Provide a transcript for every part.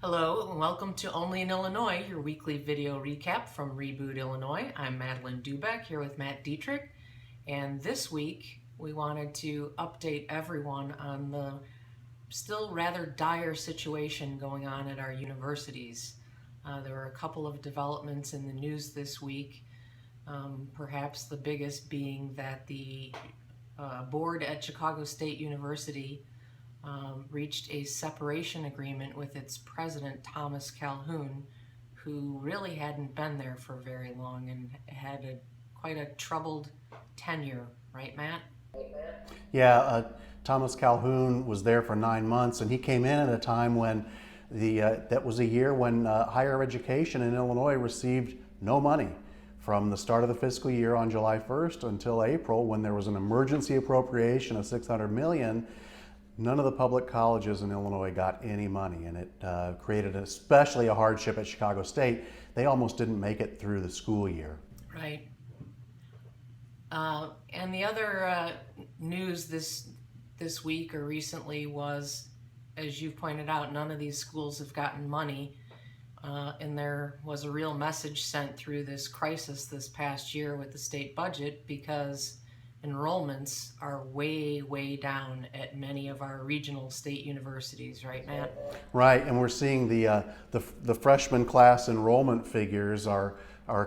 Hello and welcome to Only in Illinois, your weekly video recap from Reboot Illinois. I'm Madeline Dubeck here with Matt Dietrich, and this week we wanted to update everyone on the still rather dire situation going on at our universities. There were a couple of developments in the news this week, perhaps the biggest being that the board at Chicago State University reached a separation agreement with its president, Thomas Calhoun, who really hadn't been there for very long and had quite a troubled tenure, right, Matt? Yeah, Thomas Calhoun was there for 9 months, and he came in at a time when that was a year when higher education in Illinois received no money from the start of the fiscal year on July 1st until April, when there was an emergency appropriation of $600 million. None of the public colleges in Illinois got any money, and it created especially a hardship at Chicago State. They almost didn't make it through the school year. Right. And the other news this week or recently was, as you've pointed out, none of these schools have gotten money, and there was a real message sent through this crisis this past year with the state budget, because enrollments are way, way down at many of our regional state universities, right, Matt? Right, and we're seeing the freshman class enrollment figures are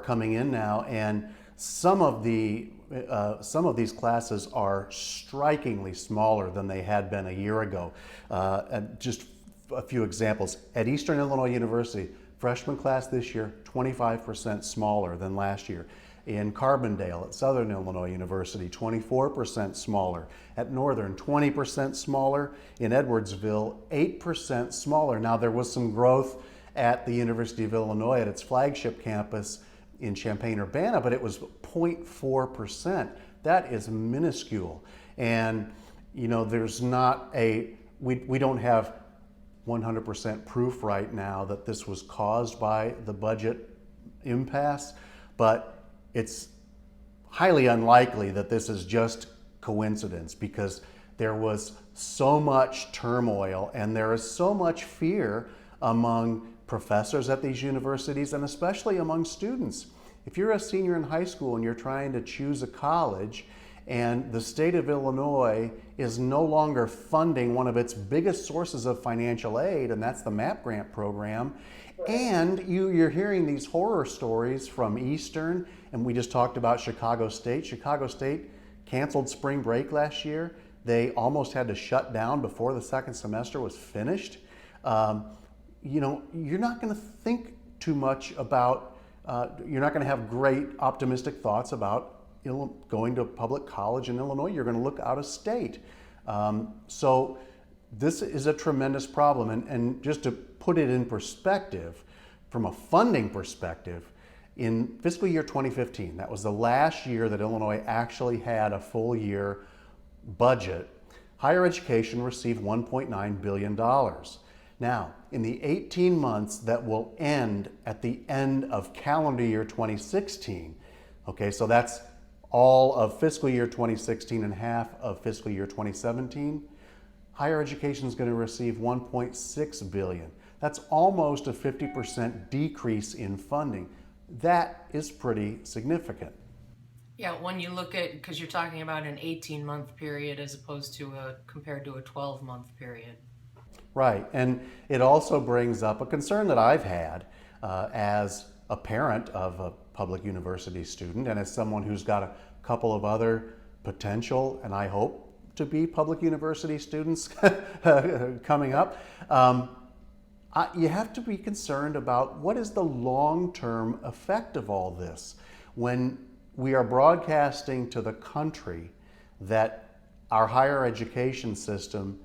coming in now, and some of these classes are strikingly smaller than they had been a year ago. And just a few examples: at Eastern Illinois University, freshman class this year 25% smaller than last year. In Carbondale at Southern Illinois University, 24% smaller. At Northern, 20% smaller. In Edwardsville, 8% smaller. Now, there was some growth at the University of Illinois at its flagship campus in Champaign-Urbana, but it was 0.4%. That is minuscule. And, you know, there's not we don't have 100% proof right now that this was caused by the budget impasse, but it's highly unlikely that this is just coincidence, because there was so much turmoil and there is so much fear among professors at these universities, and especially among students. If you're a senior in high school and you're trying to choose a college, and the state of Illinois is no longer funding one of its biggest sources of financial aid, and that's the MAP grant program, and you're hearing these horror stories from Eastern, and we just talked about Chicago State. Chicago State canceled spring break last year. They almost had to shut down before the second semester was finished. You know, you're not going to think too much about, you're not going to have great optimistic thoughts about going to public college in Illinois. You're going to look out of state. So this is a tremendous problem. And just to put it in perspective, from a funding perspective, in fiscal year 2015, that was the last year that Illinois actually had a full year budget, higher education received $1.9 billion. Now, in the 18 months that will end at the end of calendar year 2016, okay, so that's all of fiscal year 2016 and half of fiscal year 2017, higher education is going to receive $1.6 billion. That's almost a 50% decrease in funding. That is pretty significant. Yeah, when you look at, because you're talking about an 18-month period as opposed to compared to a 12-month period. Right, and it also brings up a concern that I've had as a parent of a public university student, and as someone who's got a couple of other potential, and I hope to be public university students coming up. You have to be concerned about what is the long-term effect of all this when we are broadcasting to the country that our higher education system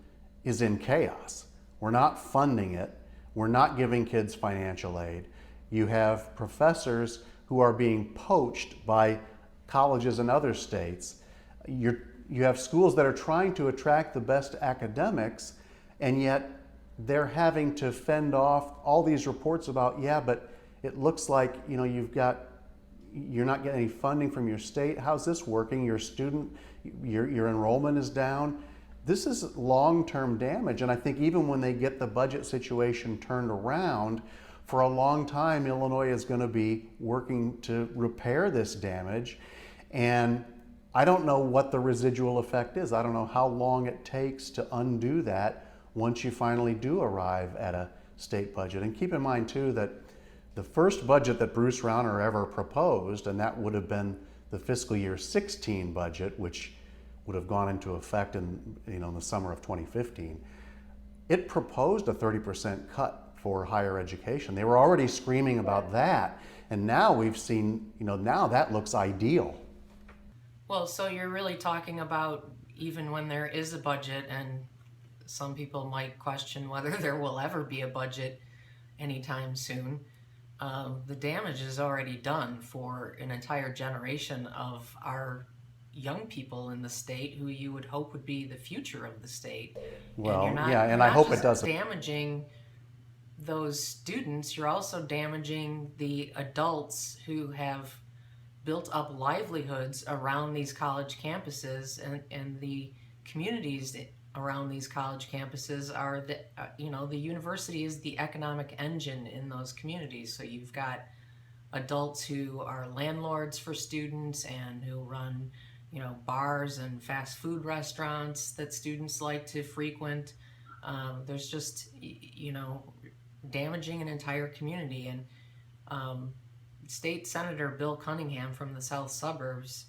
is in chaos. We're not funding it. We're not giving kids financial aid. You have professors who are being poached by colleges in other states. You have schools that are trying to attract the best academics, and yet they're having to fend off all these reports about, yeah, but it looks like, you know, you're not getting any funding from your state. How's this working? Your enrollment is down. this is long-term damage. And I think even when they get the budget situation turned around, for a long time, Illinois is going to be working to repair this damage. And I don't know what the residual effect is. I don't know how long it takes to undo that once you finally do arrive at a state budget. And keep in mind too that the first budget that Bruce Rauner ever proposed, and that would have been the fiscal year 16 budget, which would have gone into effect in the summer of 2015, it proposed a 30% cut for higher education. They were already screaming about that, and now we've seen, now that looks ideal. Well, so you're really talking about even when there is a budget, and some people might question whether there will ever be a budget anytime soon, the damage is already done for an entire generation of our young people in the state who you would hope would be the future of the state. Well, and I hope it doesn't. Damaging those students, you're also damaging the adults who have built up livelihoods around these college campuses, and the communities around these college campuses are the university is the economic engine in those communities. So you've got adults who are landlords for students and who run bars and fast food restaurants that students like to frequent. There's just damaging an entire community. And State Senator Bill Cunningham from the South Suburbs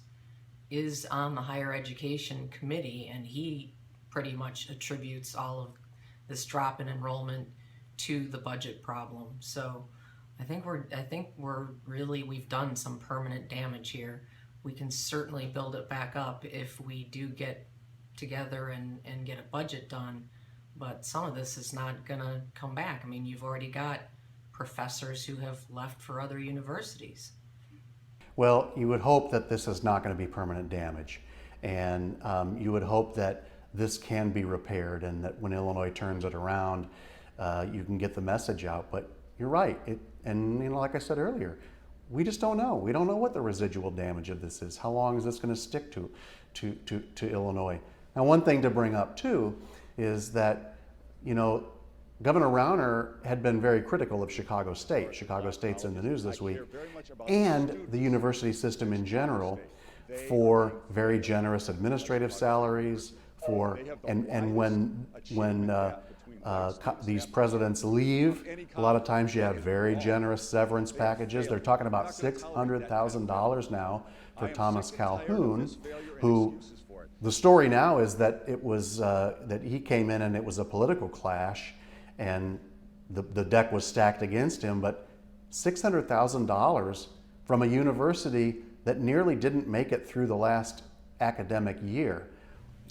is on the Higher Education Committee, and he pretty much attributes all of this drop in enrollment to the budget problem. So I think we've done some permanent damage here. We can certainly build it back up if we do get together and get a budget done, but some of this is not gonna come back. I mean, you've already got professors who have left for other universities. Well, you would hope that this is not going to be permanent damage, and you would hope that this can be repaired, and that when Illinois turns it around, you can get the message out. But you're right, like I said earlier, we just don't know. We don't know what the residual damage of this is. How long is this going to stick to Illinois? Now, one thing to bring up too is that Governor Rauner had been very critical of Chicago State. Chicago State's in the news this week, and the university system in general, for very generous administrative salaries. And when these presidents leave, a lot of times you have very generous severance packages. They're talking about $600,000 now for Thomas Calhoun, who the story now is that it was that he came in and it was a political clash, and the deck was stacked against him. But $600,000 from a university that nearly didn't make it through the last academic year.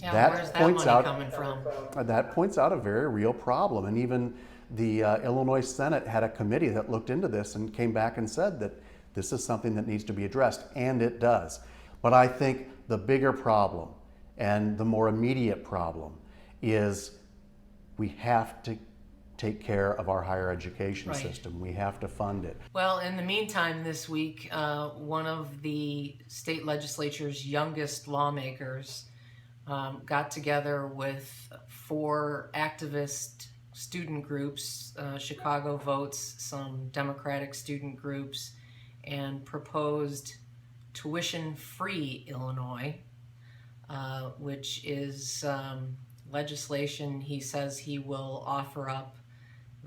Yeah, where's that money coming from? That points out a very real problem. And even the Illinois Senate had a committee that looked into this and came back and said that this is something that needs to be addressed, and it does. But I think the bigger problem and the more immediate problem is we have to take care of our higher education system. We have to fund it. Well, in the meantime, this week, one of the state legislature's youngest lawmakers got together with 4 activist student groups, Chicago Votes, some Democratic student groups, and proposed tuition-free Illinois, which is legislation he says he will offer up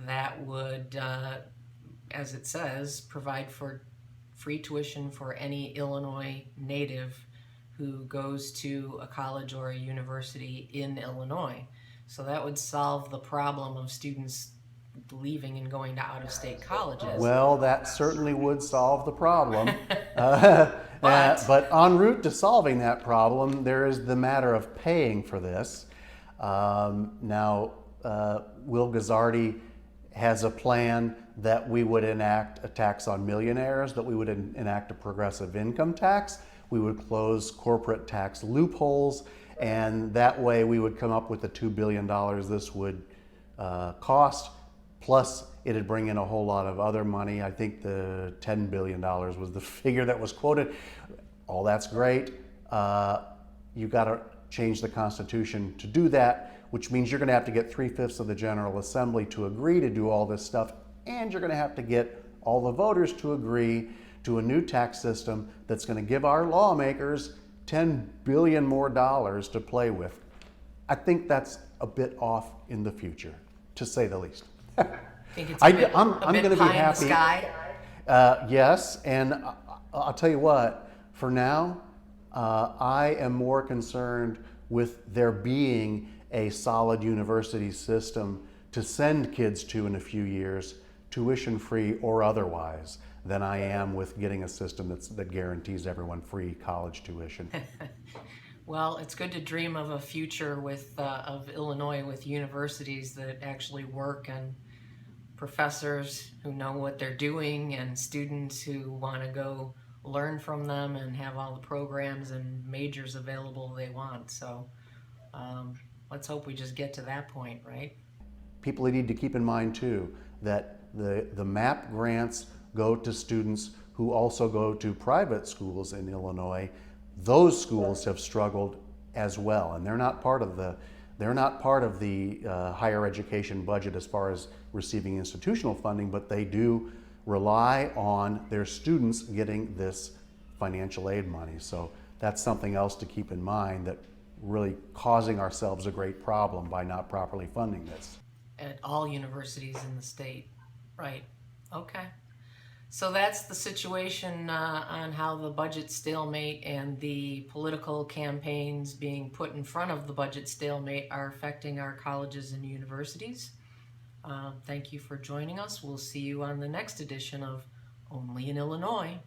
that would, as it says, provide for free tuition for any Illinois native who goes to a college or a university in Illinois. So that would solve the problem of students leaving and going to out-of-state colleges. Well, that certainly would solve the problem. But en route to solving that problem, there is the matter of paying for this. Now, Will Guzzardi has a plan that we would enact a tax on millionaires, that we would enact a progressive income tax, we would close corporate tax loopholes, and that way we would come up with the $2 billion this would cost, plus it'd bring in a whole lot of other money. I think the $10 billion was the figure that was quoted. All that's great. You got to change the Constitution to do that, which means you're going to have to get 3/5 of the General Assembly to agree to do all this stuff, and you're going to have to get all the voters to agree to a new tax system that's going to give our lawmakers $10 billion more to play with. I think that's a bit off in the future, to say the least. Think it's I'm bit going to be pie in the happy. sky? Yes, and I'll tell you what, for now, I am more concerned with there being a solid university system to send kids to in a few years, tuition free or otherwise, than I am with getting a system that guarantees everyone free college tuition. Well, it's good to dream of a future of Illinois with universities that actually work, and professors who know what they're doing, and students who want to go learn from them and have all the programs and majors available they want. So let's hope we just get to that point, right? People need to keep in mind too that the MAP grants go to students who also go to private schools in Illinois. Those schools have struggled as well, and they're not part of the higher education budget as far as receiving institutional funding, but they do rely on their students getting this financial aid money. So that's something else to keep in mind, that really causing ourselves a great problem by not properly funding this. At all universities in the state, right? Okay. So that's the situation on how the budget stalemate and the political campaigns being put in front of the budget stalemate are affecting our colleges and universities. Thank you for joining us. We'll see you on the next edition of Only in Illinois.